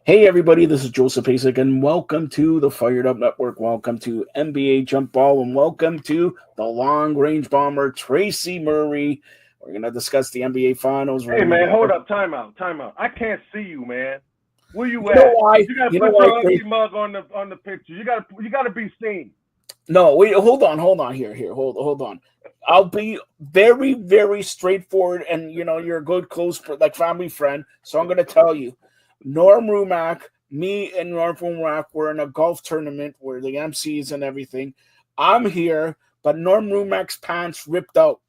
Hey everybody, this is Joseph Pasek, and welcome to the Fired Up Network. Welcome to NBA Jump Ball, and welcome to the Long Range Bomber, Tracy Murray. We're going to discuss the NBA Finals. We're Hey going to man, discuss. hold up, time out, time out. I can't see you, man. Where you You know at? why? You gotta You know put why, your ugly Tracy? mug on the picture. You gotta be seen. No, wait, hold on. Here, hold on. I'll be very, very straightforward, and you're a good, close, like family friend. So I'm going to tell you, Norm Rumack, me and Norm Rumack were in a golf tournament where the MCs and everything. I'm here, but Norm Rumack's pants ripped out,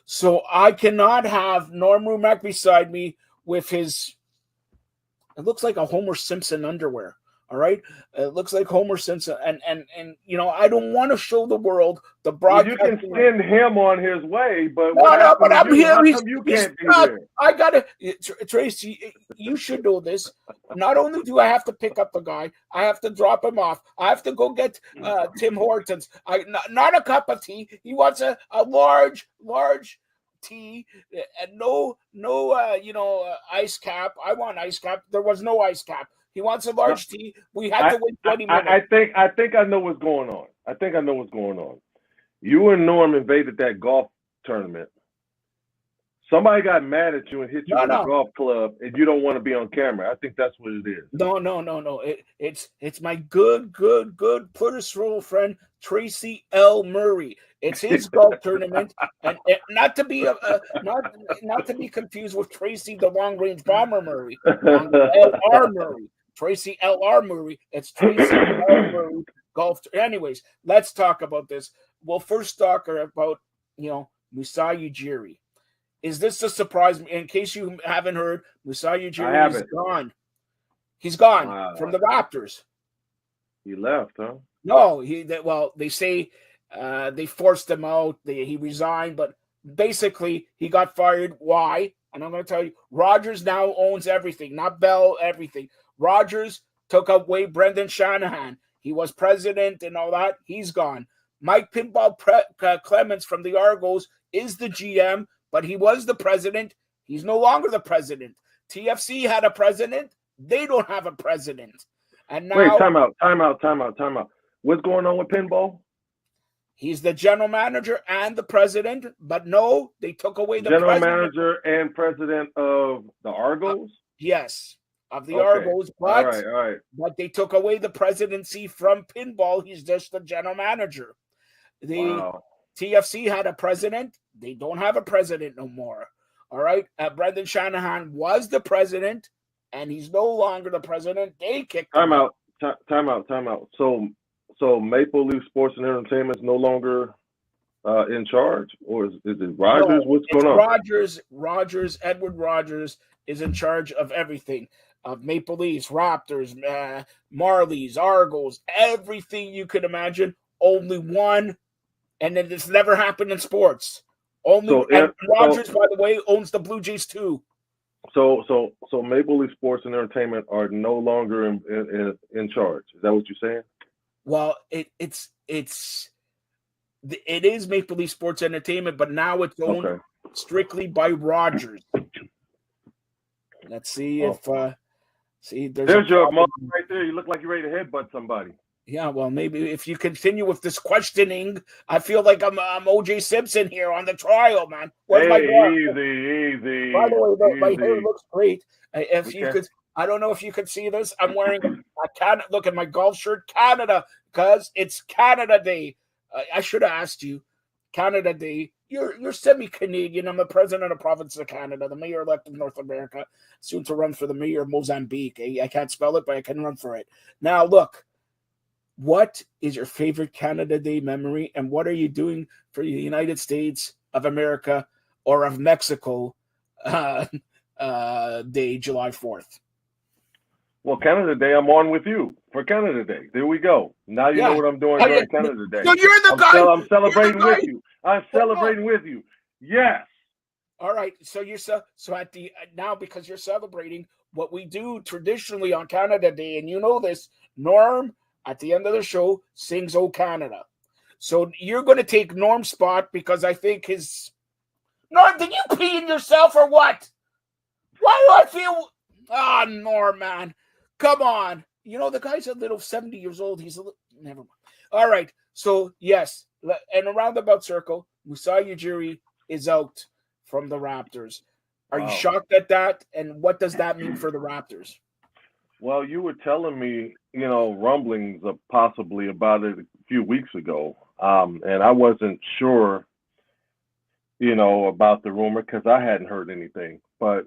so I cannot have Norm Rumack beside me with his. It looks like a Homer Simpson underwear. All right, it looks like Homer Simpson, and I don't want to show the world the Well, you can broadcasting. send him on his way, but what No, but happened to I'm you? here. How He's come you he's can't be not. there? I gotta Tracy. You should know this. Not only do I have to pick up the guy, I have to drop him off. I have to go get Tim Hortons. Not a cup of tea. He wants a large tea and no ice cap. I want ice cap. There was no ice cap. He wants a No, large tea. We had I, to wait I 20 I minutes. think I know what's going on. I think I know what's going on. You and Norm invaded that golf tournament. Somebody got mad at you and hit you No, with a no. golf club, and you don't want to be on camera. I think that's what it is. No. It's my good personal friend Tracy L. Murray. It's his golf tournament, and not to be not to be confused with Tracy the Long Range Bomber Murray, L.R. Murray, Tracy L.R. Murray. It's Tracy L. Murray golf. Anyways, let's talk about this. We'll first talk about Masai Ujiri. Is this a surprise? In case you haven't heard, Masai I Ujiri is haven't. gone. He's gone from Wow. the Raptors. He left, huh? No, they say they forced him out. He resigned, but basically he got fired. Why? And I'm going to tell you, Rogers now owns everything, not Bell, everything. Rogers took away Brendan Shanahan. He was president and all that. He's gone. Mike Pinball Clemens from the Argos is the GM, but he was the president. He's no longer the president. TFC had a president. They don't have a president. And Wait, now time out. What's going on with pinball? he's the general manager and the president, but no, they took away the General president. manager and president of the Argos? Yes, of the Okay. Argos, All right. but they took away the presidency from Pinball. He's just the general manager. The Wow. TFC had a president. They don't have a president no more. All right. Brendan Shanahan was the president, and he's no longer the president. They kicked him out. Time out. So Maple Leaf Sports and Entertainment is no longer in charge, or is it Rogers? No, What's it's going on? Rogers, Edward Rogers is in charge of everything. Of Maple Leafs, Raptors, Marlies, Argos, everything you could imagine. Only one, and then it's never happened in sports. And Rogers, by the way, owns the Blue Jays too. So Maple Leaf Sports and Entertainment are no longer in charge. Is that what you're saying? Well, it is Maple Leaf Sports Entertainment, but now it's owned strictly by Rogers. Let's see if there's your mom right there. You look like you're ready to headbutt somebody. Yeah, well, maybe if you continue with this questioning, I feel like I'm O.J. Simpson here on the trial, man. Where's my easy. By the way, my hair looks great. If you could, I don't know if you could see this. I'm wearing a Canada. Look at my golf shirt, Canada, because it's Canada Day. I should have asked you, Canada Day. You're semi-Canadian. I'm the president of the province of Canada, the mayor-elect of North America, soon to run for the mayor of Mozambique. I can't spell it, but I can run for it. Now, look. What is your favorite Canada Day memory, and what are you doing for the United States of America or of Mexico Day, July 4th? Well, Canada Day, I'm on with you for Canada Day. There we go. Now you know what I'm doing during Canada Day. So you're the guy. I'm celebrating with you. I'm celebrating with you. Yes. All right. So at the now, because you're celebrating, what we do traditionally on Canada Day, and you know this, Norm, at the end of the show, sings "Oh Canada." So you're going to take Norm's spot because I think his... Norm, did you pee in yourself or what? Why do I feel... Norm, man. Come on. You know, the guy's a little 70 years old. He's a little, never mind. All right. So, yes, in a roundabout circle, Masai Ujiri is out from the Raptors. Are you shocked at that? And what does that mean for the Raptors? Well, you were telling me, rumblings of possibly about it a few weeks ago, and I wasn't sure, about the rumor because I hadn't heard anything. But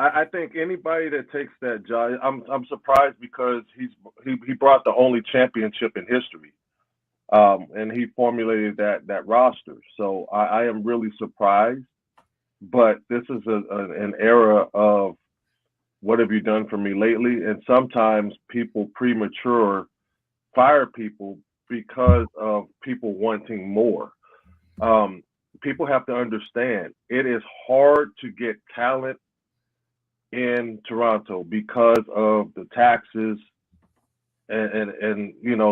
I think anybody that takes that job, I'm surprised because he brought the only championship in history, and he formulated that roster. So I am really surprised. But this is an era of what have you done for me lately? And sometimes people premature fire people because of people wanting more. People have to understand it is hard to get talent in Toronto because of the taxes and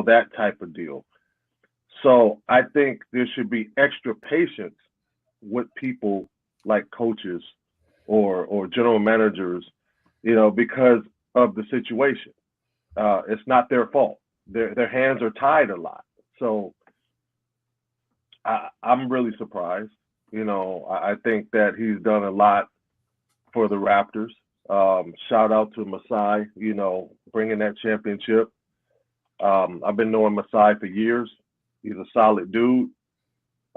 that type of deal. So I think there should be extra patience with people like coaches or general managers, because of the situation. It's not their fault. Their hands are tied a lot. So I'm really surprised. I think that he's done a lot for the Raptors. Shout out to Masai, bringing that championship. I've been knowing Masai for years. He's a solid dude.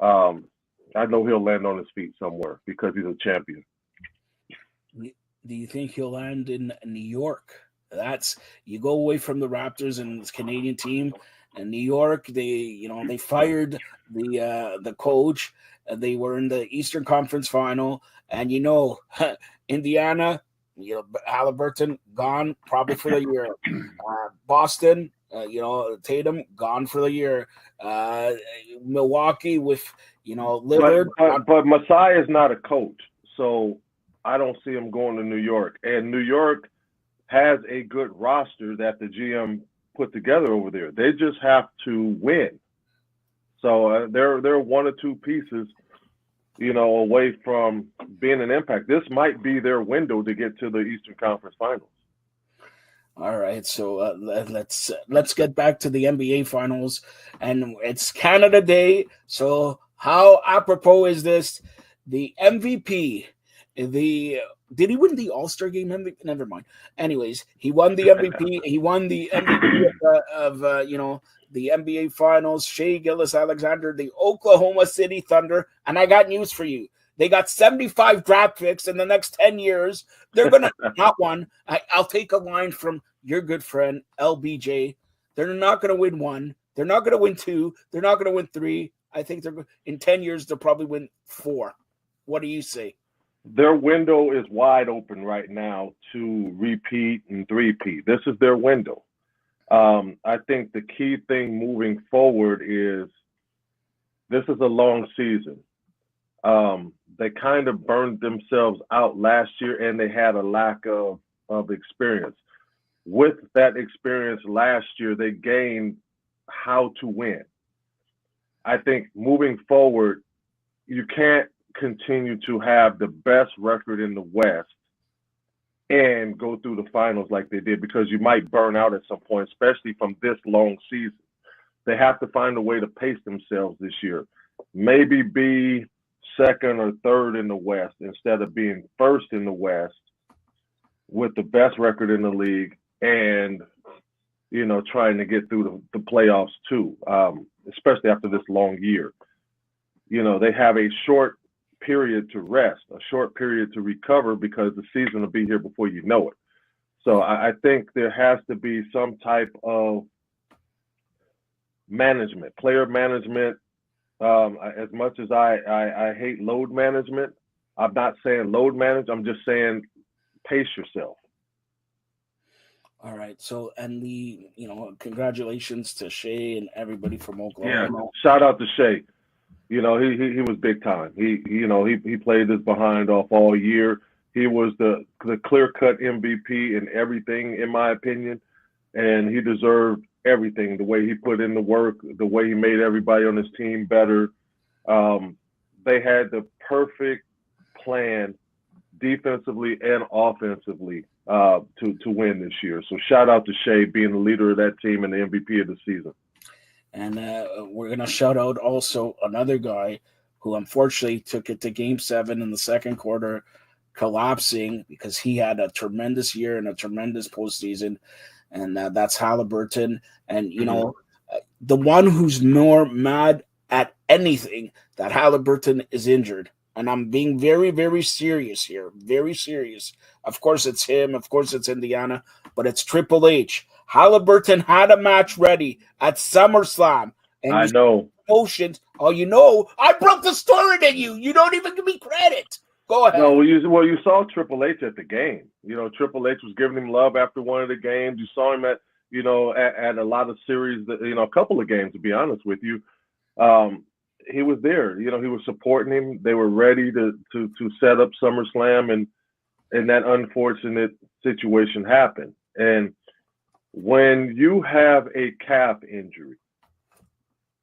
I know he'll land on his feet somewhere because he's a champion. Do you think he'll land in New York? That's you go away from the Raptors and this Canadian team, and New York. They fired the coach. They were in the Eastern Conference Final, and Indiana, Halliburton gone probably for the year. Boston, Tatum gone for the year. Milwaukee with Lillard. But Masai is not a coach, so I don't see him going to New York. And New York has a good roster that the GM put together over there. They just have to win. So they're one or two pieces, away from being an impact. This might be their window to get to the Eastern Conference Finals. All right, so let's get back to the NBA Finals, and it's Canada Day. So how apropos is this? The MVP, did he win the All-Star Game MVP? Never mind. Anyways, he won the MVP. He won the MVP of the NBA Finals. Shai Gilgeous-Alexander, the Oklahoma City Thunder, and I got news for you. They got 75 draft picks in the next 10 years. They're going to not one. I'll take a line from your good friend, LBJ. They're not going to win one. They're not going to win two. They're not going to win three. I think in 10 years, they'll probably win four. What do you say? Their window is wide open right now to repeat and three-peat. This is their window. I think the key thing moving forward is this is a long season. They kind of burned themselves out last year, and they had a lack of experience. With that experience last year, they gained how to win. I think moving forward, you can't continue to have the best record in the West and go through the finals like they did, because you might burn out at some point, especially from this long season. They have to find a way to pace themselves this year. Maybe be second or third in the West instead of being first in the West with the best record in the league and, trying to get through the playoffs too, especially after this long year. They have a short period to rest, a short period to recover, because the season will be here before you know it. So I think there has to be some type of management, player management. As much as I hate load management, I'm not saying load manage. I'm just saying pace yourself. All right. So, and congratulations to Shai and everybody from Oklahoma. Yeah. Shout out to Shai. He was big time. He played his behind off all year. He was the clear-cut MVP in everything, in my opinion, and he deserved everything. The way he put in the work, the way he made everybody on his team better. They had the perfect plan defensively and offensively to win this year. So shout out to Shea being the leader of that team and the MVP of the season. And we're going to shout out also another guy who unfortunately took it to Game 7 in the second quarter, collapsing because he had a tremendous year and a tremendous postseason, and that's Halliburton. And, you know, the one who's more mad at anything that Halliburton is injured. And I'm being very, very serious here. Very serious. Of course, it's him. Of course, it's Indiana. But it's Triple H. Halliburton had a match ready at SummerSlam. And I know. Emotions. Oh, you know, I broke the story to you. You don't even give me credit. Go ahead. No, you saw Triple H at the game. You know, Triple H was giving him love after one of the games. You saw him at a lot of series, a couple of games, to be honest with you. He was there. You know, he was supporting him. They were ready to set up SummerSlam, and that unfortunate situation happened. And when you have a calf injury,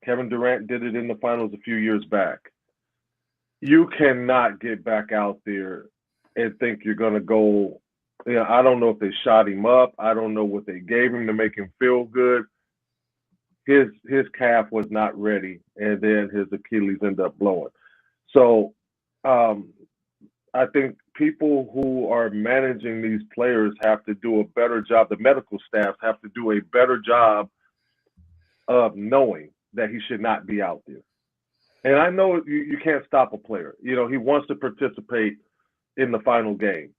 Kevin Durant did it in the finals a few years back. You cannot get back out there and think you're going to go. You know, I don't know if they shot him up. I don't know what they gave him to make him feel good. His calf was not ready, and then his Achilles ended up blowing. So I think people who are managing these players have to do a better job. The medical staff have to do a better job of knowing that he should not be out there. And I know you can't stop a player. You know, he wants to participate in the final game,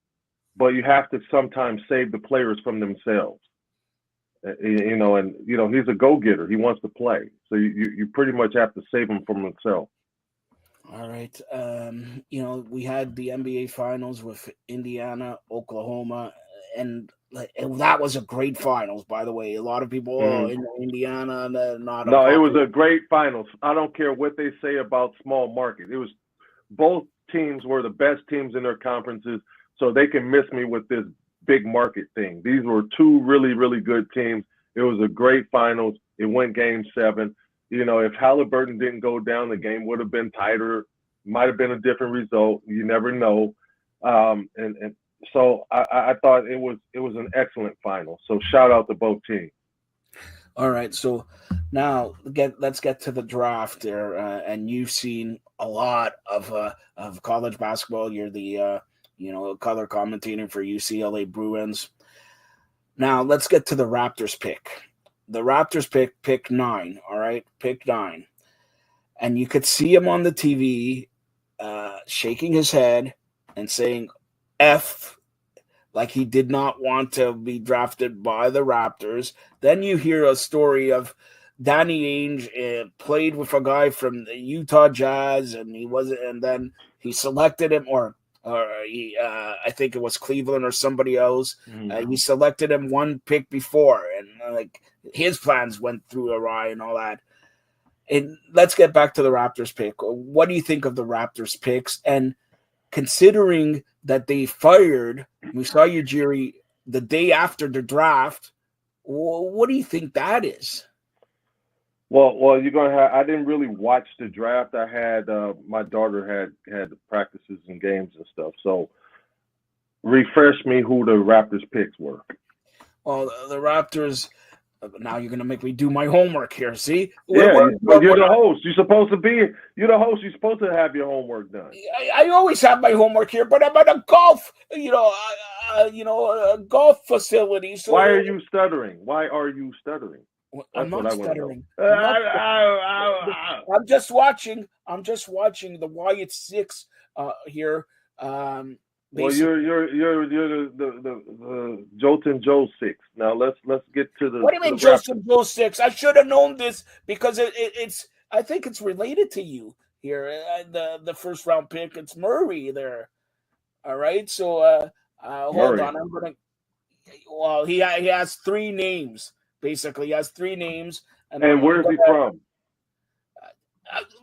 but you have to sometimes save the players from themselves. You know, and he's a go-getter. He wants to play, so you pretty much have to save him from himself. All right. You know, we had the NBA Finals with Indiana, Oklahoma, and that was a great finals. By the way, a lot of people in Indiana not. No, it was a great finals. I don't care what they say about small market. It was both teams were the best teams in their conferences, so they can miss me with this big market thing. These were two really, really good teams. It was a great finals. It went Game 7. You know, if Halliburton didn't go down, the game would have been tighter. Might have been a different result. You never know. And so I thought it was an excellent final. So shout out to both teams. All right, so now let's get to the draft there. And you've seen a lot of college basketball. You're the color commentating for UCLA Bruins. Now let's get to the Raptors pick. The Raptors pick 9. All right, pick 9, and you could see him on the TV, shaking his head and saying "F," like he did not want to be drafted by the Raptors. Then you hear a story of Danny Ainge played with a guy from the Utah Jazz, and then he selected him, or I think it was Cleveland or somebody else. He selected him one pick before, and like his plans went through awry and all that. And let's get back to the Raptors pick. What do you think of the Raptors picks? And considering that they fired Masai Ujiri the day after the draft, what do you think that is? Well, you're gonna have. I didn't really watch the draft. I had my daughter had practices and games and stuff. So, refresh me who the Raptors picks were. Well, the Raptors. Now you're gonna make me do my homework here. See? You're the host. You're supposed to be. You're the host. You're supposed to have your homework done. I always have my homework here, but I'm at a golf. A golf facility. So why are you stuttering? Why are you stuttering? I'm not stuttering. I'm just watching. The Wyatt 6 here. Well, you're the Jolton Joe 6. Now let's get to the. What do you mean Jolton Joe 6? I should have known this because it's. I think it's related to you here. The first round pick. It's Murray there. All right. So hold on. I'm gonna. Well, he has 3 names. Basically, he has 3 names. And where's he from?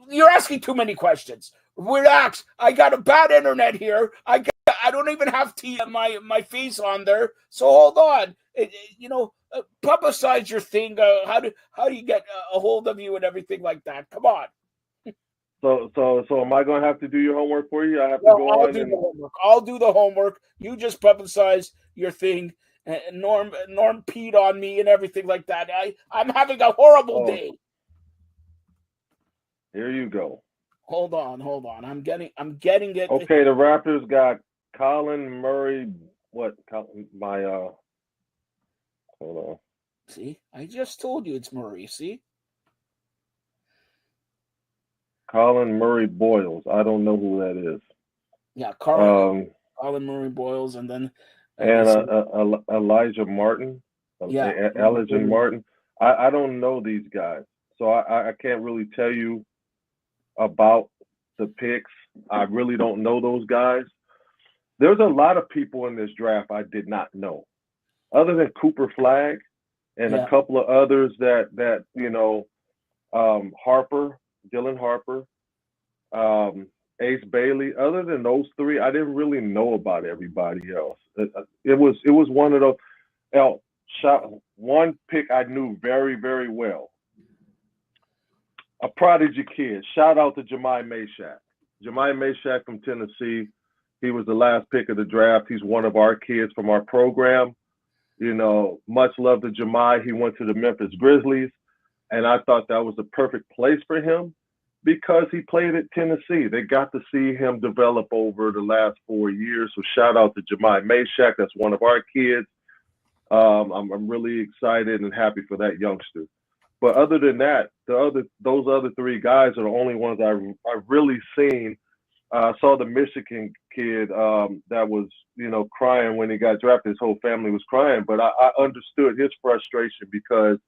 You're asking too many questions. Relax. I got a bad internet here. I don't even have my face on there. So hold on. Publicize your thing. How do you get a hold of you and everything like that? Come on. So am I going to have to do your homework for you? I have to Well, go I'll on do and the homework. I'll do the homework. You just publicize your thing. And Norm peed on me and everything like that. I'm having a horrible day. Here you go. Hold on. I'm getting it. Okay, the Raptors got Colin Murray. What? Hold on. See, I just told you it's Murray. See, Colin Murray Boyles. I don't know who that is. Yeah, Colin Murray Boyles, and then Elijah Martin. Yeah, Elijah Martin. I don't know these guys, so I can't really tell you about the picks. I really don't know those guys. There's a lot of people in this draft I did not know, other than Cooper Flagg and a couple of others that Harper, Dylan Harper, Ace Bailey. Other than those three, I didn't really know about everybody else. It was one of those. One pick I knew very, very well. A prodigy kid. Shout out to Jemai Meshack. Jemai Meshack from Tennessee. He was the last pick of the draft. He's one of our kids from our program. Much love to Jemai. He went to the Memphis Grizzlies, and I thought that was the perfect place for him because he played at Tennessee. They got to see him develop over the last 4 years. So shout out to Jemai Meshack. That's one of our kids. I'm really excited and happy for that youngster. But other than that, those other three guys are the only ones I've really seen. I saw the Michigan kid that was, crying when he got drafted. His whole family was crying, but I understood his frustration because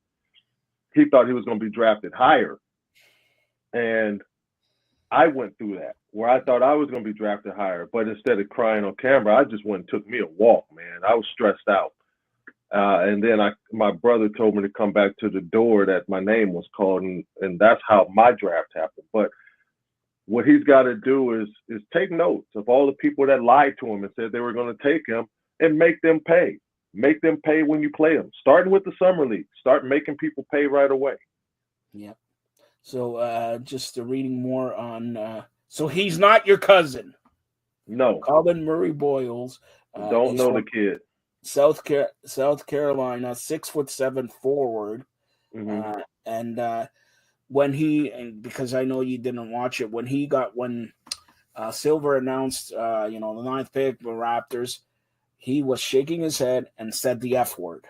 he thought he was going to be drafted higher. And I went through that where I thought I was going to be drafted higher, but instead of crying on camera, I just went and took me a walk, man. I was stressed out. And then my brother told me to come back to the door that my name was called, and that's how my draft happened. But what he's got to do is take notes of all the people that lied to him and said they were going to take him and make them pay. Make them pay when you play them. Starting with the summer league, start making people pay right away. Yeah. So just reading more on. So he's not your cousin. No. Colin Murray Boyles. Don't know the kid. South Carolina, 6'7" forward. Mm-hmm. And because I know you didn't watch it, when Silver announced, the 9th pick, the Raptors, he was shaking his head and said the F word.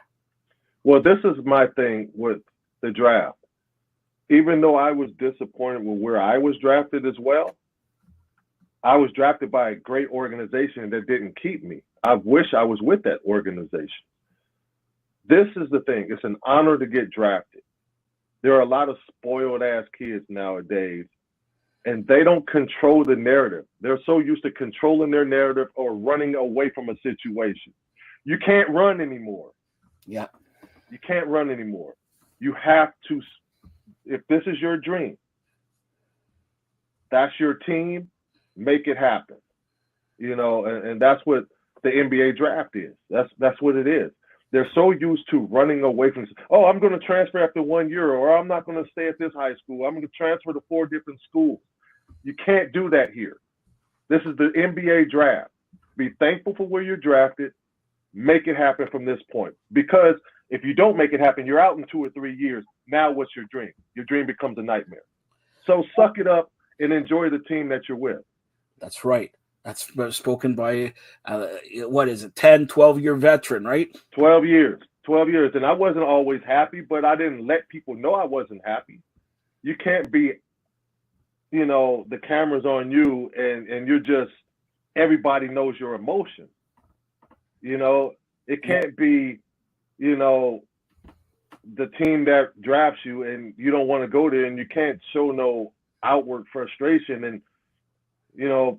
Well, this is my thing with the draft. Even though I was disappointed with where I was drafted as well, I was drafted by a great organization that didn't keep me. I wish I was with that organization. This is the thing. It's an honor to get drafted. There are a lot of spoiled ass kids nowadays, and they don't control the narrative. They're so used to controlling their narrative or running away from a situation. You can't run anymore. Yeah. You can't run anymore. You have to, if this is your dream, that's your team, make it happen. And that's what the NBA draft is. That's what it is. They're so used to running away from, I'm going to transfer after 1 year, or I'm not going to stay at this high school. I'm going to transfer to 4 different schools. You can't do that here. This is the NBA draft. Be thankful for where you're drafted. Make it happen from this point. Because if you don't make it happen, you're out in 2 or 3 years. Now what's your dream? Your dream becomes a nightmare. So suck it up and enjoy the team that you're with. That's right. That's spoken by, 10, 12-year veteran, right? 12 years. And I wasn't always happy, but I didn't let people know I wasn't happy. You can't be, the camera's on you and you're just, everybody knows your emotions. It can't be, the team that drafts you and you don't want to go there and you can't show no outward frustration. And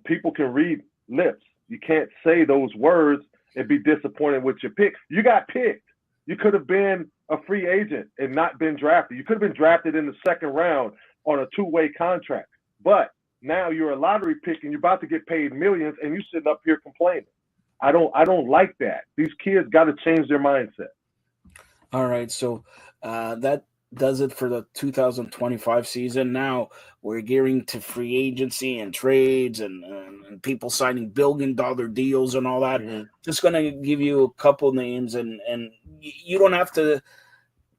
people can read lips. You can't say those words and be disappointed with your pick. You got picked. You could have been a free agent and not been drafted. You could have been drafted in the 2nd round on a 2-way contract. But now you're a lottery pick and you're about to get paid millions and you're sitting up here complaining. I don't like that. These kids got to change their mindset. All right. So that does it for the 2025 season. Now we're gearing to free agency and trades and people signing billion-dollar deals and all that. Mm-hmm. Just going to give you a couple names, and you don't have to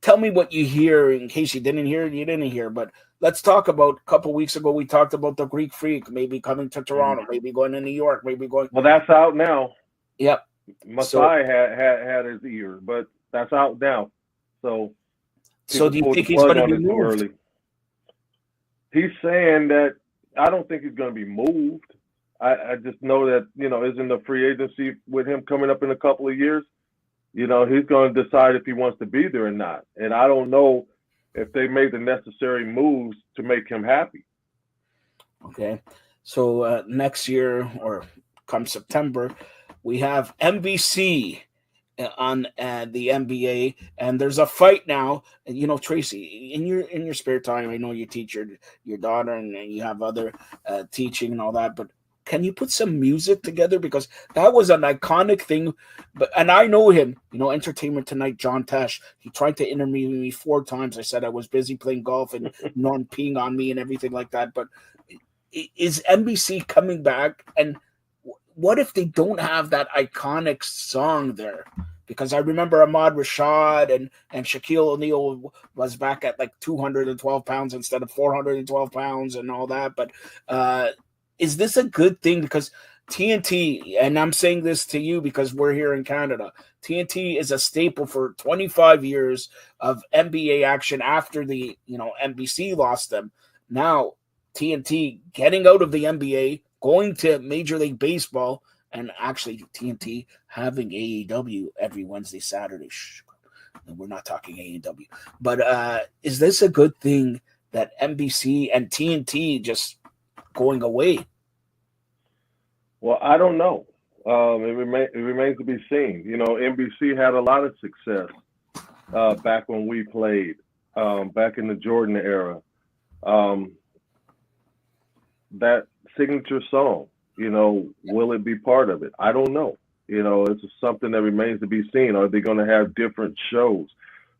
tell me what you hear in case you didn't hear. But let's talk about a couple weeks ago. We talked about the Greek Freak maybe coming to Toronto, maybe going to New York, maybe going. Well, that's out now. Yep. Masai had his ear, but that's out now. So do you think he's going to be moved? Early. He's saying that I don't think he's going to be moved. I just know that, isn't the free agency with him coming up in a couple of years? He's going to decide if he wants to be there or not. And I don't know if they made the necessary moves to make him happy. Okay. So next year or come September, we have NBC on the NBA, and there's a fight now. And Tracy, in your spare time, I know you teach your daughter and you have other teaching and all that, but can you put some music together, because that was an iconic thing? And I know him, Entertainment Tonight, John Tesh. He tried to interview me 4 times. I said I was busy playing golf and non peeing on me and everything like that. But is NBC coming back? And what if they don't have that iconic song there? Because I remember Ahmad Rashad and Shaquille O'Neal was back at like 212 pounds instead of 412 pounds and all that. But is this a good thing? Because TNT, and I'm saying this to you because we're here in Canada, TNT is a staple for 25 years of NBA action after the, NBC lost them. Now, TNT getting out of the NBA, going to Major League Baseball, and actually TNT having AEW every Wednesday, Saturday. We're not talking AEW. But is this a good thing that NBC and TNT just going away? Well, I don't know. It remains to be seen. NBC had a lot of success back when we played, back in the Jordan era. That signature song, will it be part of it? I don't know. It's something that remains to be seen. Are they going to have different shows?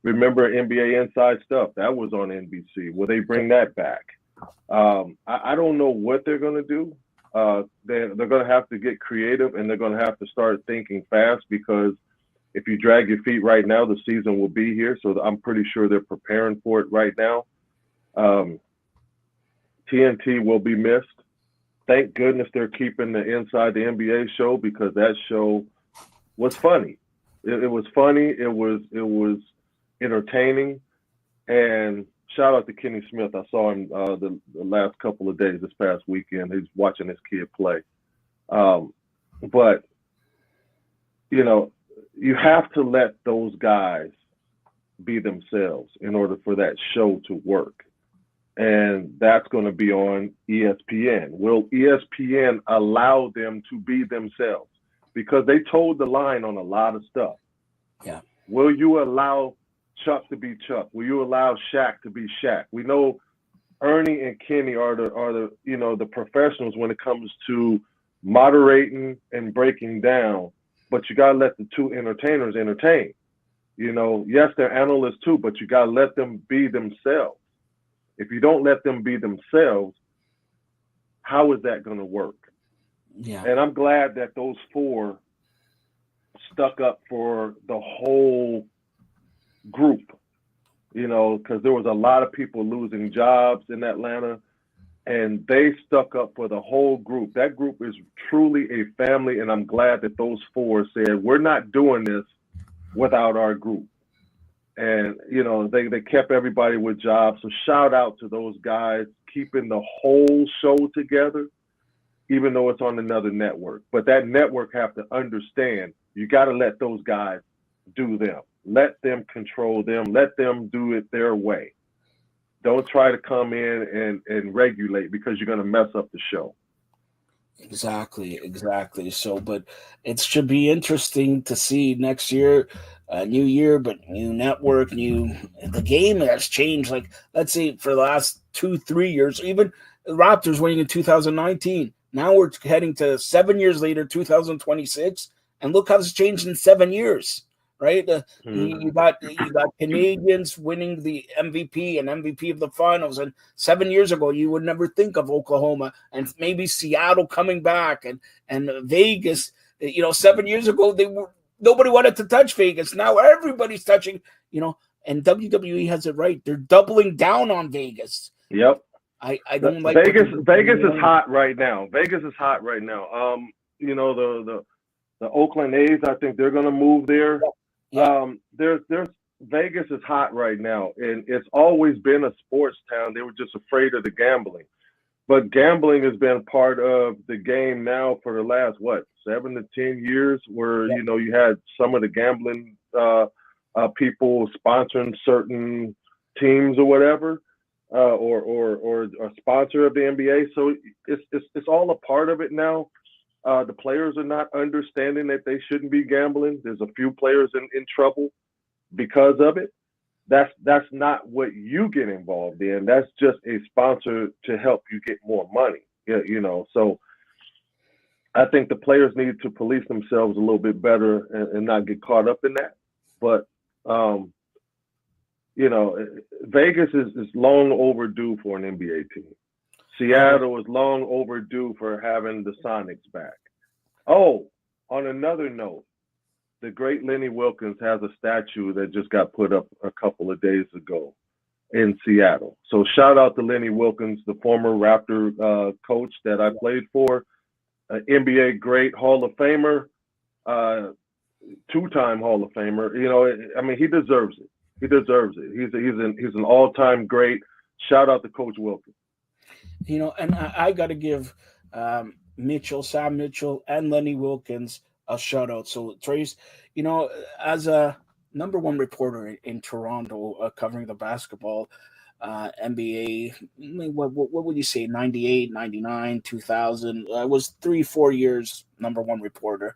Remember NBA Inside Stuff? That was on NBC. Will they bring that back? I don't know what they're going to do. They're going to have to get creative, and they're going to have to start thinking fast, because if you drag your feet right now, the season will be here. So I'm pretty sure they're preparing for it right now. TNT will be missed. Thank goodness they're keeping the Inside the NBA show, because that show was funny. It was funny. It was entertaining. And shout out to Kenny Smith. I saw him the last couple of days this past weekend. He's watching his kid play. But, you have to let those guys be themselves in order for that show to work. And that's going to be on ESPN. Will ESPN allow them to be themselves? Because they told the line on a lot of stuff. Yeah. Will you allow Chuck to be Chuck? Will you allow Shaq to be Shaq? We know Ernie and Kenny are the professionals when it comes to moderating and breaking down, but you got to let the two entertainers entertain. Yes, they're analysts too, but you got to let them be themselves. If you don't let them be themselves, how is that going to work? Yeah. And I'm glad that those 4 stuck up for the whole group, because there was a lot of people losing jobs in Atlanta, and they stuck up for the whole group. That group is truly a family, and I'm glad that those 4 said, we're not doing this without our group. And, they kept everybody with jobs. So shout out to those guys keeping the whole show together, even though it's on another network. But that network have to understand, you got to let those guys do them. Let them control them. Let them do it their way. Don't try to come in and regulate, because you're going to mess up the show. Exactly. So, but it should be interesting to see next year, new year, but new network, the game has changed. Like, let's say for the last 2-3 years, even the Raptors winning in 2019. Now we're heading to 7 years later, 2026, and look how it's changed in 7 years. right? You got Canadians winning the MVP and MVP of the finals, and 7 years ago you would never think of Oklahoma and maybe Seattle coming back and Vegas. 7 years ago nobody wanted to touch Vegas. Now everybody's touching. And WWE has it right. They're doubling down on Vegas. Yep. I don't like Vegas. Vegas is hot right now. Vegas is hot right now. The Oakland A's, I think they're going to move there. Yeah. There's Vegas is hot right now, and it's always been a sports town. They were just afraid of the gambling, but gambling has been part of the game now for the last 7 to 10 years, where you had some of the gambling people sponsoring certain teams or whatever, or a sponsor of the NBA. So it's all a part of it now. The players are not understanding that they shouldn't be gambling. There's a few players in trouble because of it. That's not what you get involved in. That's just a sponsor to help you get more money. So I think the players need to police themselves a little bit better and not get caught up in that. But Vegas is long overdue for an NBA team. Seattle is long overdue for having the Sonics back. Oh, on another note, the great Lenny Wilkens has a statue that just got put up a couple of days ago in Seattle. So shout out to Lenny Wilkens, the former Raptor coach that I played for, NBA great, Hall of Famer, two-time Hall of Famer. He deserves it. He deserves it. He's an all-time great. Shout out to Coach Wilkens. And I got to give Sam Mitchell, and Lenny Wilkens a shout out. So, Trace, as a number one reporter in Toronto covering the basketball, NBA, what would you say, 98, 99, 2000? I was 3-4 years number one reporter.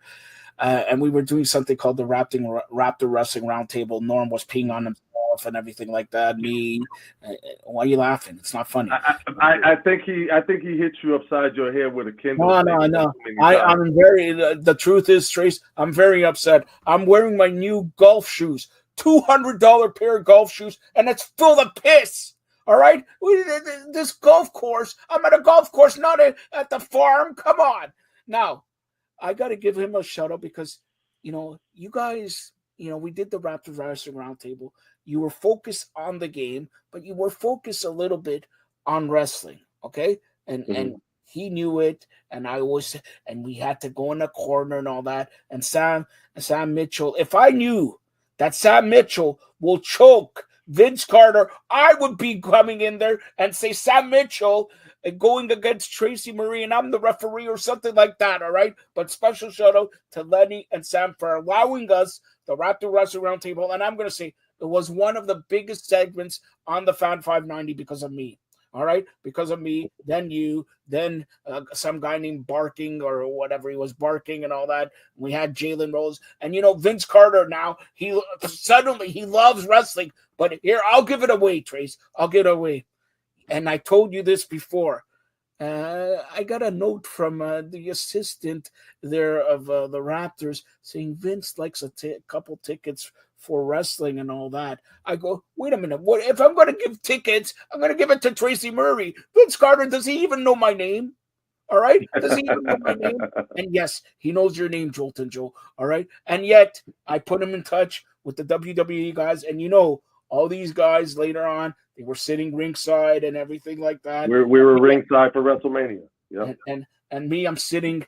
And we were doing something called the Raptor Wrestling Roundtable. Norm was peeing on himself and everything like that. Why are you laughing? It's not funny. I think he hit you upside your head with a Kindle. No. I'm very. The truth is, Trace, I'm very upset. I'm wearing my new golf shoes, $200 pair of golf shoes, and it's full of piss. All right, this golf course. I'm at a golf course, not at the farm. Come on, now. I got to give him a shout out because, you guys, we did the Raptors Wrestling Roundtable. You were focused on the game, but you were focused a little bit on wrestling. Okay. And he knew it. And we had to go in the corner and all that. And Sam Mitchell, if I knew that Sam Mitchell will choke Vince Carter, I would be coming in there and say, Sam Mitchell going against Tracy Marie, and I'm the referee or something like that, all right? But special shout out to Lenny and Sam for allowing us the Raptor Wrestling Roundtable, and I'm going to say it was one of the biggest segments on the Fan 590 because of me, all right? Because of me, then you, then some guy named Barking or whatever, he was barking and all that. We had Jalen Rose, and Vince Carter now, he loves wrestling, but here, I'll give it away, Trace. I'll give it away. And I told you this before. I got a note from the assistant there of the Raptors saying Vince likes a couple tickets for wrestling and all that. I go, wait a minute. What if I'm going to give tickets? I'm going to give it to Tracy Murray. Vince Carter, does he even know my name? All right. Does he even know my name? And yes, he knows your name, Jolton Joe. All right. And yet I put him in touch with the WWE guys. And all these guys later on, they were sitting ringside and everything like that. We were ringside for WrestleMania. Yep. And me, I'm sitting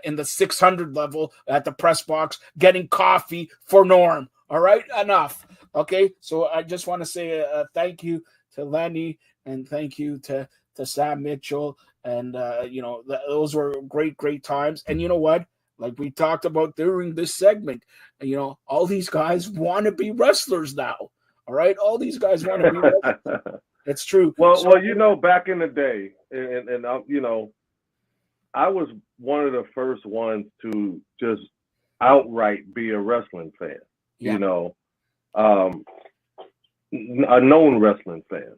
in the 600 level at the press box getting coffee for Norm. All right, enough. Okay, so I just want to say thank you to Lenny and thank you to Sam Mitchell. And, those were great times. And you know what? Like we talked about during this segment, all these guys want to be wrestlers now. All right, all these guys want to be wrestlers. It's true. Well, back in the day, and I was one of the first ones to just outright be a wrestling fan. Yeah. A known wrestling fan.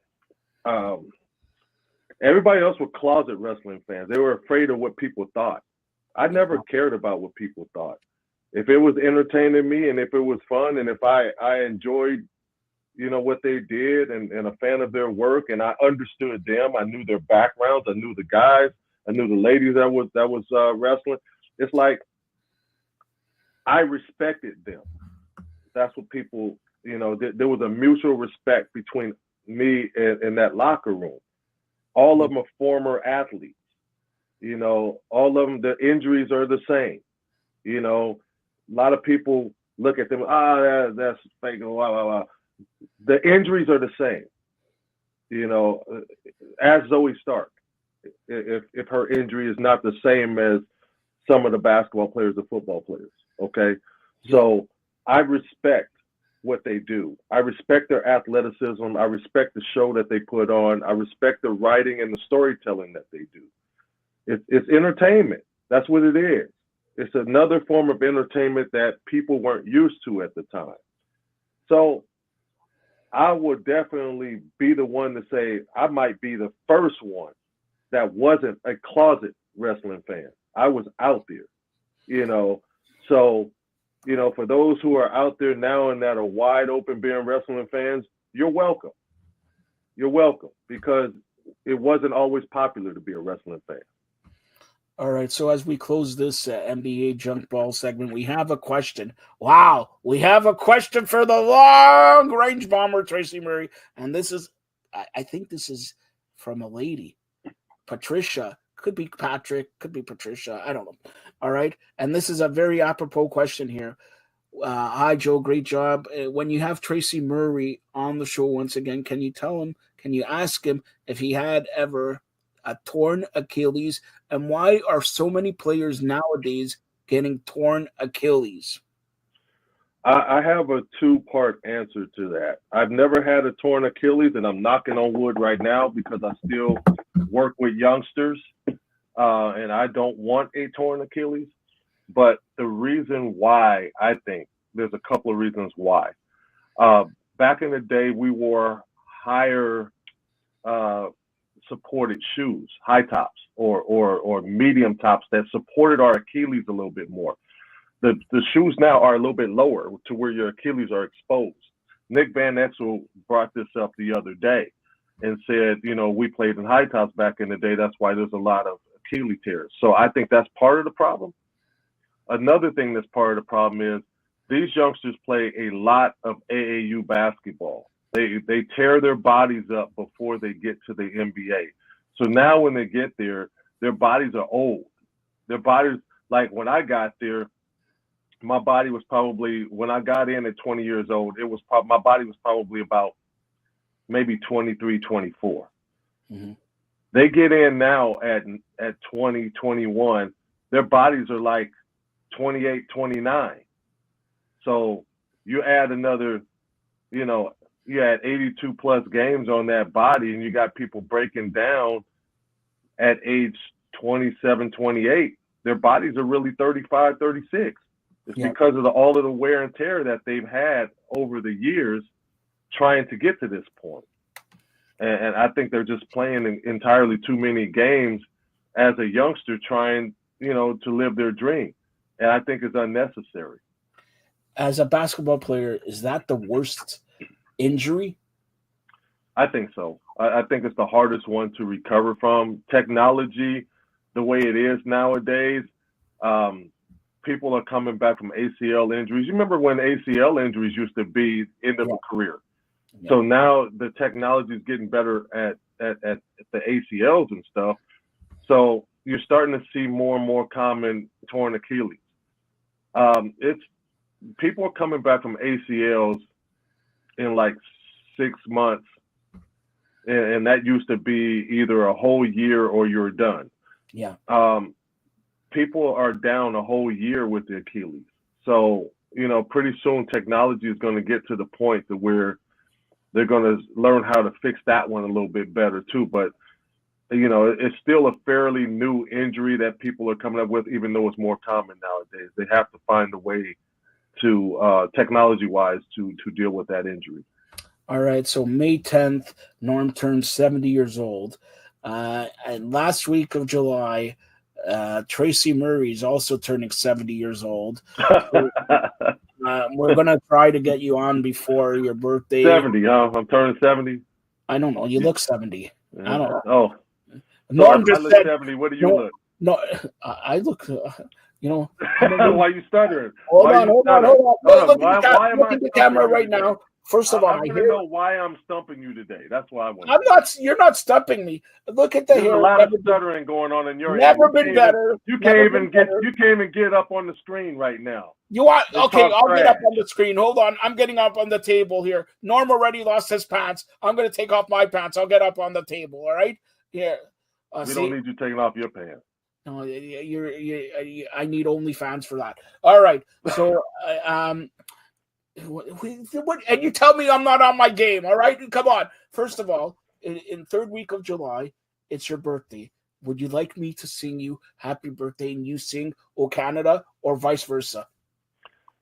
Everybody else were closet wrestling fans. They were afraid of what people thought. I never cared about what people thought. If it was entertaining me and if it was fun and if I enjoyed, what they did and a fan of their work and I understood them, I knew their backgrounds, I knew the guys, I knew the ladies that was wrestling. It's like I respected them. That's what people, there was a mutual respect between me and that locker room. All of them are former athletes. All of them, the injuries are the same. A lot of people look at them, that's fake, blah, blah, blah. The injuries are the same. As Zoe Stark, if her injury is not the same as some of the basketball players or football players, okay? So I respect what they do. I respect their athleticism. I respect the show that they put on. I respect the writing and the storytelling that they do. It's entertainment. That's what it is. It's another form of entertainment that people weren't used to at the time. So I would definitely be the one to say I might be the first one that wasn't a closet wrestling fan. I was out there, So, for those who are out there now and that are wide open being wrestling fans, you're welcome. You're welcome because it wasn't always popular to be a wrestling fan. All right, so as we close this NBA Junk Ball segment, we have a question. Wow, we have a question for the long-range bomber, Tracy Murray. And this is, I think this is from a lady, Patricia. Could be Patrick, could be Patricia. I don't know. All right, and this is a very apropos question here. Hi, Joe, great job. When you have Tracy Murray on the show once again, can you ask him if he had ever a torn Achilles, and why are so many players nowadays getting torn Achilles? I have a two-part answer to that. I've never had a torn Achilles, and I'm knocking on wood right now because I still work with youngsters, and I don't want a torn Achilles. But the reason why, I think, there's a couple of reasons why. Back in the day, we wore higher supported shoes, high tops or medium tops that supported our Achilles a little bit more. The shoes now are a little bit lower to where your Achilles are exposed. Nick Van Exel brought this up the other day and said, we played in high tops back in the day. That's why there's a lot of Achilles tears. So I think that's part of the problem. Another thing that's part of the problem is these youngsters play a lot of AAU basketball. They tear their bodies up before they get to the NBA. So now when they get there, their bodies are old. Their bodies, like when I got there, my body was probably, when I got in at 20 years old, my body was probably about maybe 23, 24. Mm-hmm. They get in now at 20, 21, their bodies are like 28, 29. So you add another, you had 82 plus games on that body, and you got people breaking down at age 27, 28. Their bodies are really 35, 36. It's because of all of the wear and tear that they've had over the years trying to get to this point. And I think they're just playing entirely too many games as a youngster trying, to live their dream. And I think it's unnecessary. As a basketball player, is that the worst injury? I think so. I think it's the hardest one to recover from. Technology, the way it is nowadays, people are coming back from ACL injuries. You remember when ACL injuries used to be end of a career. Yeah. So now the technology is getting better at the ACLs and stuff. So you're starting to see more and more common torn Achilles. People are coming back from ACLs in like 6 months, and that used to be either a whole year or you're done. Yeah. People are down a whole year with the Achilles. So, pretty soon technology is going to get to the point to where they're going to learn how to fix that one a little bit better too. But, it's still a fairly new injury that people are coming up with, even though it's more common nowadays. They have to find a way to, technology-wise, to deal with that injury. All right, so May 10th, Norm turned 70 years old. And last week of July, Tracy Murray is also turning 70 years old. So, we're gonna try to get you on before your birthday. 70, huh? I'm turning 70. I don't know. You look 70. I don't know. Oh, Norm so just look said 70. What do you look? No, I look. Why you stuttering? Hold on. Look at the camera right now. First of all, I want to know why I'm stumping you today. That's why I want. I'm not. You're not stumping me. Look at the hair. There's a lot of stuttering going on in your head. Never been better. You can't even get up on the screen right now. You want? Okay, I'll get up on the screen. Hold on. I'm getting up on the table here. Norm already lost his pants. I'm going to take off my pants. I'll get up on the table. All right. Here. We don't need you taking off your pants. No, I need OnlyFans for that. All right. So, what? And you tell me I'm not on my game. All right. Come on. First of all, in third week of July, it's your birthday. Would you like me to sing you happy birthday and you sing "Oh Canada" or vice versa?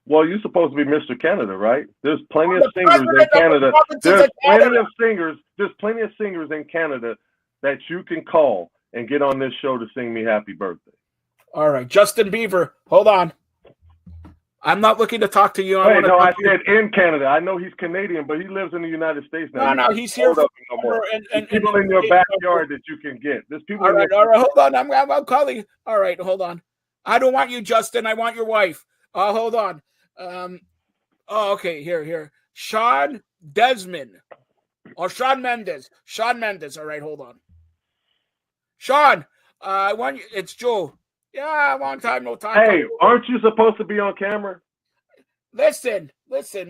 Well, you're supposed to be Mr. Canada, right? There's plenty of singers in Canada. There's plenty of singers in Canada that you can call and get on this show to sing me happy birthday. All right. Justin Bieber, hold on. I'm not looking to talk to you. I said in Canada. I know he's Canadian, but he lives in the United States now. No, he's here. And people in your backyard that you can get. There's people. All right, hold on. I'm calling. All right, hold on. I don't want you, Justin. I want your wife. Hold on. Okay, here. Sean Desmond. Or Sean Mendes. All right, hold on. Sean, I want you. It's Joe. Yeah, long time, no time. Hey, aren't you supposed to be on camera? Listen,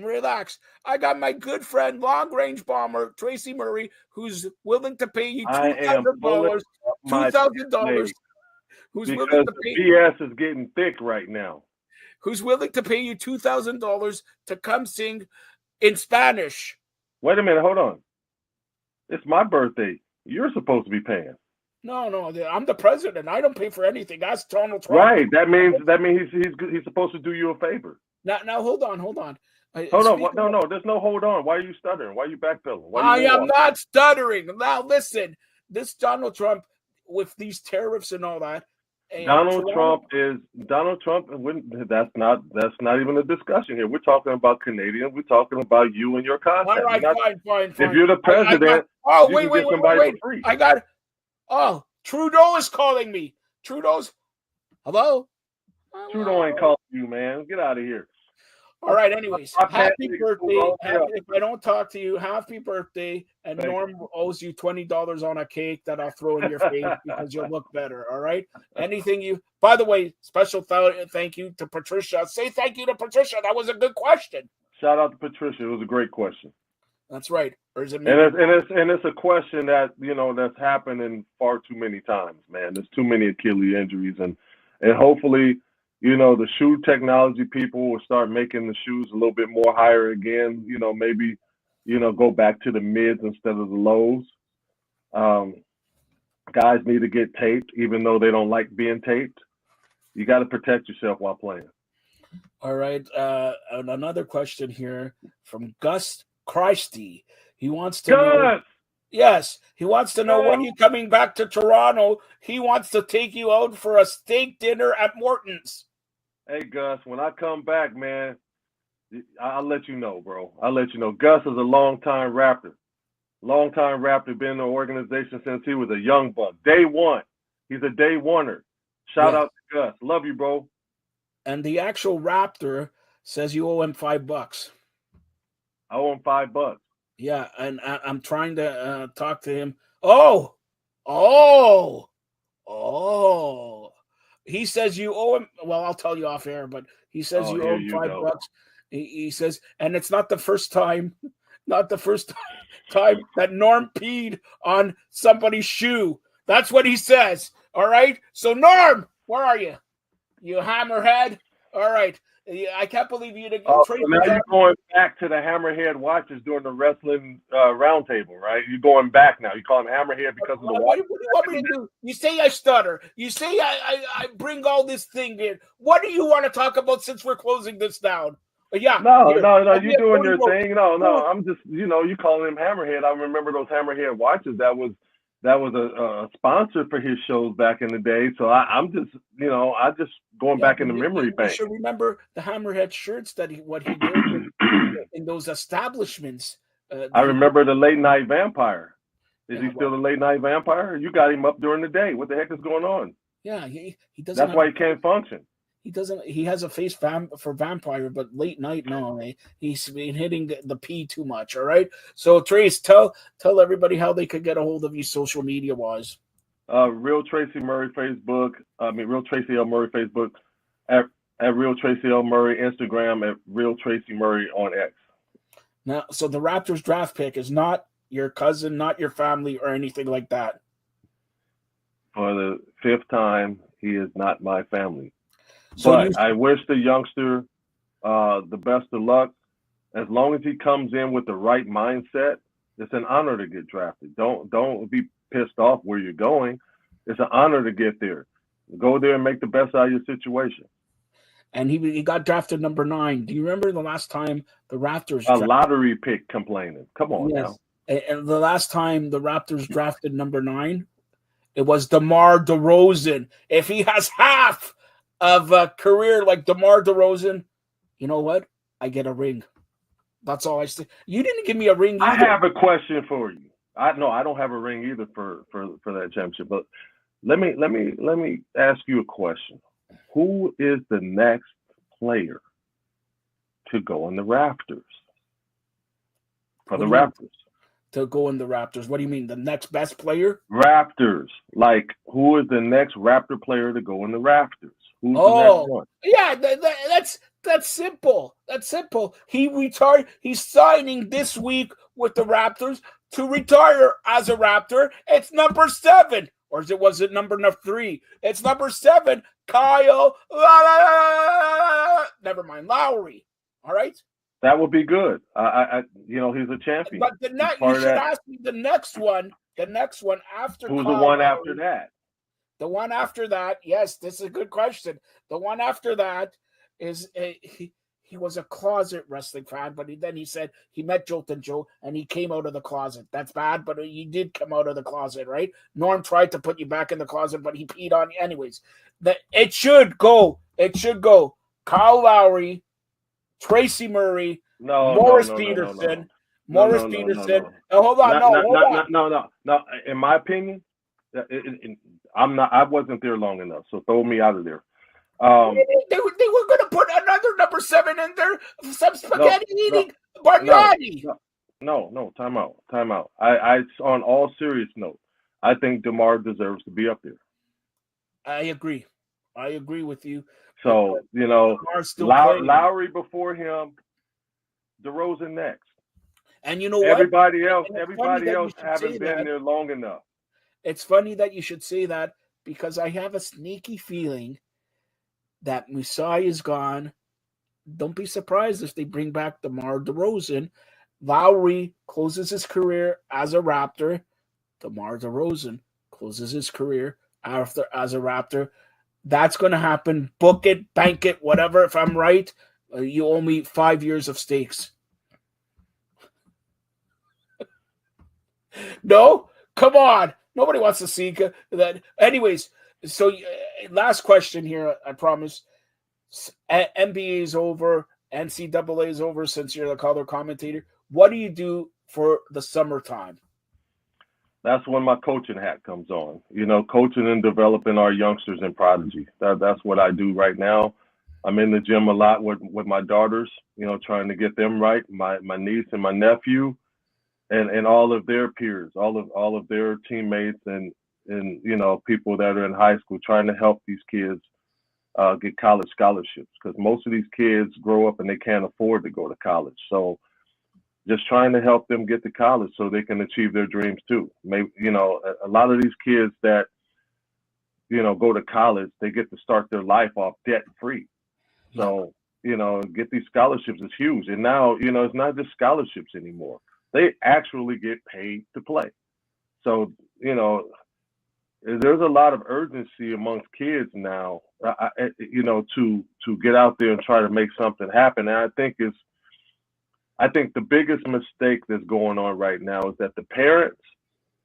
relax. I got my good friend, long-range bomber, Tracy Murray, who's willing to pay you $2,000. $2,000. Who's willing to pay the BS is getting thick right now. Who's willing to pay you $2,000 to come sing in Spanish? Wait a minute, hold on. It's my birthday. You're supposed to be paying. No, I'm the president. I don't pay for anything. That's Donald Trump. Right. That means he's supposed to do you a favor. Now hold on. Hold on. No. There's no hold on. Why are you stuttering? Why are you backpedaling? I am not stuttering. Now listen. This Donald Trump with these tariffs and all that. Donald Trump. That's not even a discussion here. We're talking about Canadians. We're talking about you and your content. All right, fine. If you're the president, wait. Trudeau is calling me. Hello? Trudeau ain't calling you, man. Get out of here. All right, anyways. Happy birthday. If I don't talk to you, happy birthday. And Norm owes you $20 on a cake that I'll throw in your face because you'll look better. All right? By the way, special thank you to Patricia. Say thank you to Patricia. That was a good question. Shout out to Patricia. It was a great question. That's right. Or is it me? And it's a question that that's happening far too many times, man. There's too many Achilles injuries, and hopefully, the shoe technology people will start making the shoes a little bit more higher again. Maybe go back to the mids instead of the lows. Guys need to get taped, even though they don't like being taped. You got to protect yourself while playing. All right. And another question here from Gus Christy. He wants to know. Yes, he wants to know when you're coming back to Toronto. He wants to take you out for a steak dinner at Morton's. Hey, Gus, when I come back, man, I'll let you know, bro. I'll let you know. Gus is a longtime Raptor. Been in the organization since he was a young buck. Day one. He's a day oneer. Shout out to Gus. Love you, bro. And the actual Raptor says you owe him $5. I owe him $5. Yeah, and I'm trying to talk to him. He says you owe him. Well, I'll tell you off air, but he says you owe him $5. He says, and it's not the first time. Not the first time that Norm peed on somebody's shoe. That's what he says. All right. So Norm, where are you? You hammerhead. All right. I can't believe you didn't go so now you're going back to the hammerhead watches during the wrestling roundtable, right? You're going back now. You call him hammerhead because of the watch. What do you want me to do? You say I stutter. You say I bring all this thing in. What do you want to talk about since we're closing this down? Yeah. No. You're doing your thing. No. I'm just, you calling him hammerhead. I remember those hammerhead watches. That was, that was a sponsor for his shows back in the day. So I'm just, I just going back in the memory You bank. should remember the Hammerhead shirts that what he did in those establishments. I remember the Late Night Vampire. Is he still well, the Late Night Vampire? You got him up during the day. What the heck is going on? Yeah, he doesn't. That's why he can't function. He doesn't. He has a face for vampire, but late night, no. He's been hitting the P too much. All right. So Trace, tell everybody how they could get a hold of you social media wise. Real Tracy Murray Facebook. Real Tracy L Murray Facebook. At Real Tracy L Murray Instagram. At Real Tracy Murray on X. Now, so the Raptors draft pick is not your cousin, not your family, or anything like that. For the fifth time, he is not my family. So but I wish the youngster the best of luck. As long as he comes in with the right mindset, it's an honor to get drafted. Don't be pissed off where you're going. It's an honor to get there. Go there and make the best out of your situation. And he got drafted number 9. Do you remember the last time the Raptors lottery pick complaining? Come on now. And the last time the Raptors drafted number 9, it was DeMar DeRozan. If he has half of a career like DeMar DeRozan, you know what? I get a ring. That's all I say. You didn't give me a ring either. I have a question for you. I don't have a ring either for that championship. But let me ask you a question. Who is the next player to go in the Raptors? For the Raptors. To go in the Raptors. What do you mean? The next best player? Raptors. Like, who is the next Raptor player to go in the Raptors? Who's the next one? Yeah, that's simple. That's simple. He retired. He's signing this week with the Raptors to retire as a Raptor. It's number 7. Or was it number 3? It's number 7. Kyle. Never mind. Lowry. All right. That would be good. He's a champion. But you should ask me the next one. The next one after. Who's Kyle the one after that? The one after that, yes, this is a good question. The one after that is he was a closet wrestling fan, but then he said he met Jolton Joe and he came out of the closet. That's bad, but he did come out of the closet, right? Norm tried to put you back in the closet, but he peed on you anyways. It should go. Kyle Lowry, Tracy Murray, Morris Peterson. Morris Peterson. Hold on. No. In my opinion, I wasn't there long enough, so throw me out of there. They were going to put another number 7 in there. Some spaghetti eating Bargnani. No. Time out. I on all serious note, I think DeMar deserves to be up there. I agree with you. So Lowry before him, DeRozan next. And you know what? Everybody else haven't been there long enough. It's funny that you should say that because I have a sneaky feeling that Masai is gone. Don't be surprised if they bring back DeMar DeRozan. Lowry closes his career as a Raptor. DeMar DeRozan closes his career as a Raptor. That's going to happen. Book it, bank it, whatever. If I'm right, you owe me 5 years of stakes. No? Come on. Nobody wants to see that. Anyways, so last question here, I promise. NBA is over. NCAA is over since you're the color commentator. What do you do for the summertime? That's when my coaching hat comes on. Coaching and developing our youngsters and prodigy. That's what I do right now. I'm in the gym a lot with my daughters, trying to get them right. My niece and my nephew. And all of their peers, all of their teammates, and people that are in high school, trying to help these kids get college scholarships, because most of these kids grow up and they can't afford to go to college. So just trying to help them get to college so they can achieve their dreams too. Maybe a lot of these kids that go to college, they get to start their life off debt free. So get these scholarships is huge. And now it's not just scholarships anymore. They actually get paid to play. So, there's a lot of urgency amongst kids now, to get out there and try to make something happen. And I think the biggest mistake that's going on right now is that the parents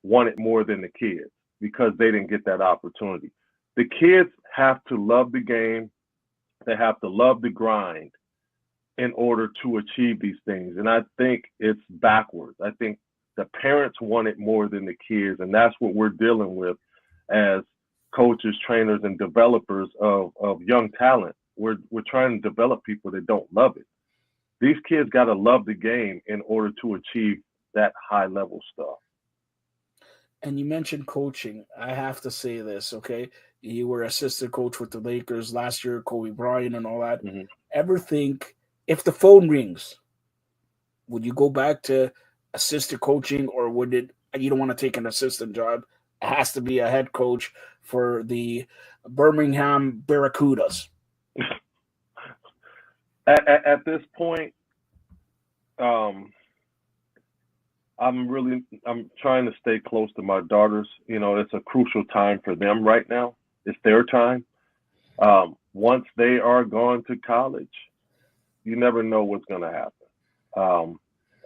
want it more than the kids because they didn't get that opportunity. The kids have to love the game. They have to love the grind in order to achieve these things. And I think it's backwards. I think the parents want it more than the kids. And that's what we're dealing with as coaches, trainers, and developers of young talent. We're trying to develop people that don't love it. These kids got to love the game in order to achieve that high level stuff. And you mentioned coaching. I have to say this, okay? You were assistant coach with the Lakers last year, Kobe Bryant and all that. Mm-hmm. Ever think, if the phone rings, would you go back to assistant coaching, or would it, you don't want to take an assistant job? It has to be a head coach for the Birmingham Barracudas. At this point, I'm trying to stay close to my daughters. You know, it's a crucial time for them right now. It's their time. Once they are gone to college, you never know what's going to happen.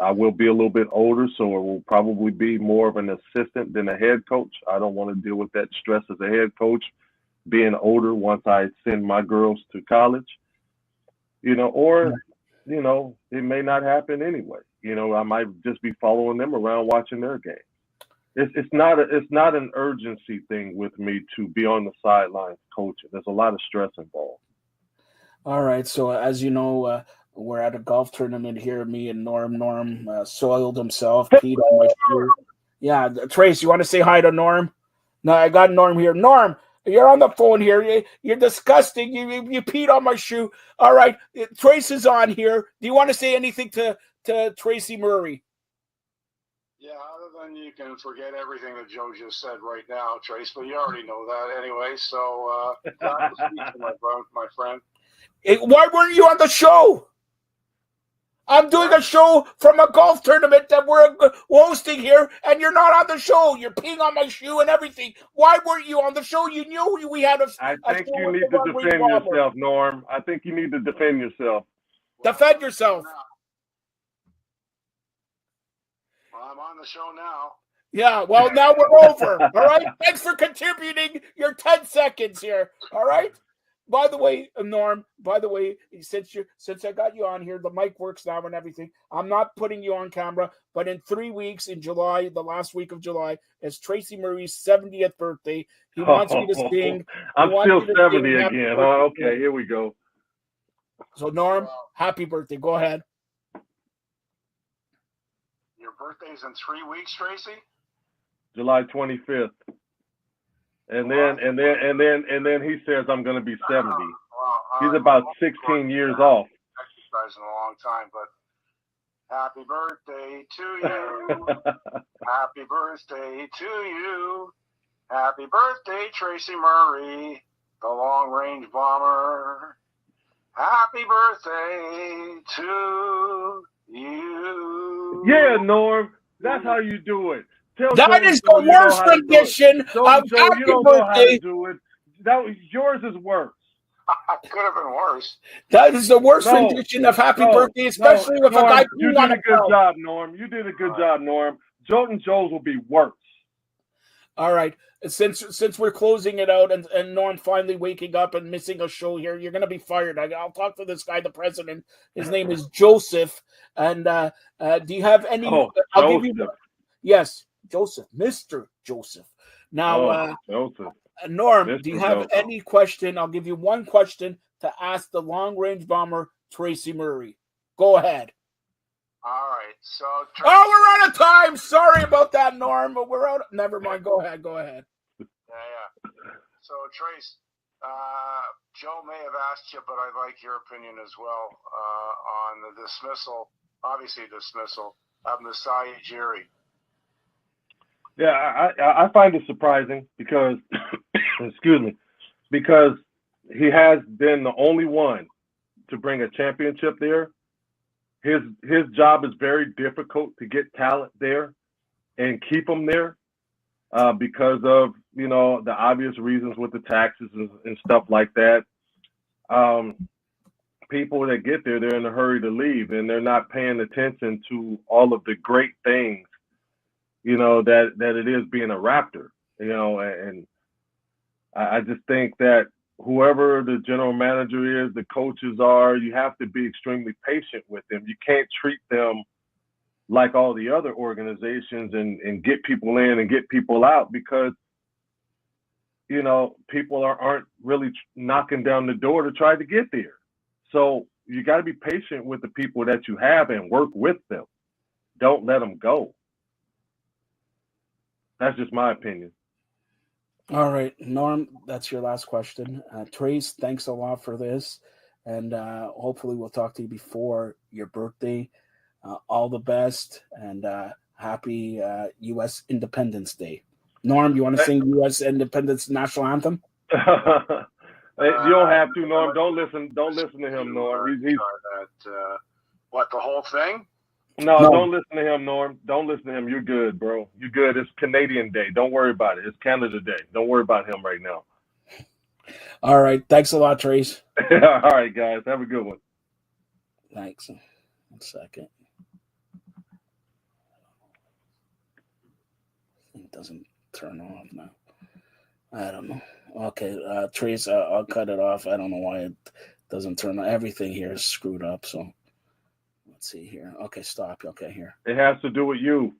I will be a little bit older, so it will probably be more of an assistant than a head coach. I don't want to deal with that stress as a head coach, being older once I send my girls to college. You know, or, you know, it may not happen anyway. You know, I might just be following them around watching their game. It's not an urgency thing with me to be on the sidelines coaching. There's a lot of stress involved. All right. So as you know, we're at a golf tournament here. Me and Norm soiled himself, peed on my shoe. Yeah, Trace, you want to say hi to Norm? No, I got Norm here. Norm, you're on the phone here. You're disgusting. You peed on my shoe. All right, Trace is on here. Do you want to say anything to Tracy Murray? Yeah, other than you can forget everything that Joe just said right now, Trace, but you already know that anyway. So glad to speak to my friend. Why weren't you on the show? I'm doing a show from a golf tournament that we're hosting here, and you're not on the show. You're peeing on my shoe and everything. Why weren't you on the show? You knew we had a. I think you need to defend yourself, Norm. I think you need to defend yourself. Defend yourself. Well, I'm on the show now. Yeah, well, now we're over. All right? Thanks for contributing your 10 seconds here. All right? By the way, Norm, since I got you on here, the mic works now and everything. I'm not putting you on camera, but in 3 weeks in July, the last week of July, is Tracy Murray's 70th birthday. He wants me to sing. I'm still 70 again. Oh, okay, here we go. So, Norm, happy birthday. Go ahead. Your birthday's in 3 weeks, Tracy? July 25th. And then he says I'm going to be 70. He's about 16 years off. Exercising a long time, but happy birthday to you. Happy birthday to you. Happy birthday, Tracy Murray, the long-range bomber. Happy birthday to you. Yeah, Norm, that's how you do it. That is the worst rendition of Happy Birthday. Yours is worse. Could have been worse. That is the worst rendition of Happy Birthday, especially with Norm, a guy you did a good job, Norm. You did a good job, Norm. Jolton Joe's will be worse. All right. Since we're closing it out and Norm finally waking up and missing a show here, you're going to be fired. I'll talk to this guy, the president. His name is Joseph. And do you have any? I'll give you. Yes. Joseph, Mr. Joseph. Now, Joseph. Norm, Mr. do you have any question? I'll give you one question to ask the long-range bomber, Tracy Murray. Go ahead. All right. So, Tracy, we're out of time. Sorry about that, Norm, but we're out. Never mind. Go ahead. Yeah. So, Trace, Joe may have asked you, but I'd like your opinion as well on the dismissal of Masai Ujiri. Yeah, I find it surprising because, because he has been the only one to bring a championship there. His job is very difficult to get talent there and keep them there because of, the obvious reasons with the taxes and stuff like that. People that get there, they're in a hurry to leave and they're not paying attention to all of the great things that it is being a Raptor, and I just think that whoever the general manager is, the coaches are, you have to be extremely patient with them. You can't treat them like all the other organizations and get people in and get people out, because people aren't really knocking down the door to try to get there. So you got to be patient with the people that you have and work with them. Don't let them go. That's just my opinion. All right, Norm, that's your last question. Trace, thanks a lot for this, and hopefully we'll talk to you before your birthday. All the best, and happy U.S. Independence Day. Norm, you want to sing U.S. Independence National Anthem? You don't have to, Norm. Don't listen to him, Norm. What, the whole thing? No, don't listen to him, Norm. Don't listen to him. You're good, bro. You're good. It's Canadian Day. Don't worry about it. It's Canada Day. Don't worry about him right now. All right. Thanks a lot, Trace. All right, guys. Have a good one. Thanks. 1 second. It doesn't turn off now. I don't know. Okay, Trace, I'll cut it off. I don't know why it doesn't turn on. Everything here is screwed up, so let's see here. Okay, stop. Okay, here. It has to do with you.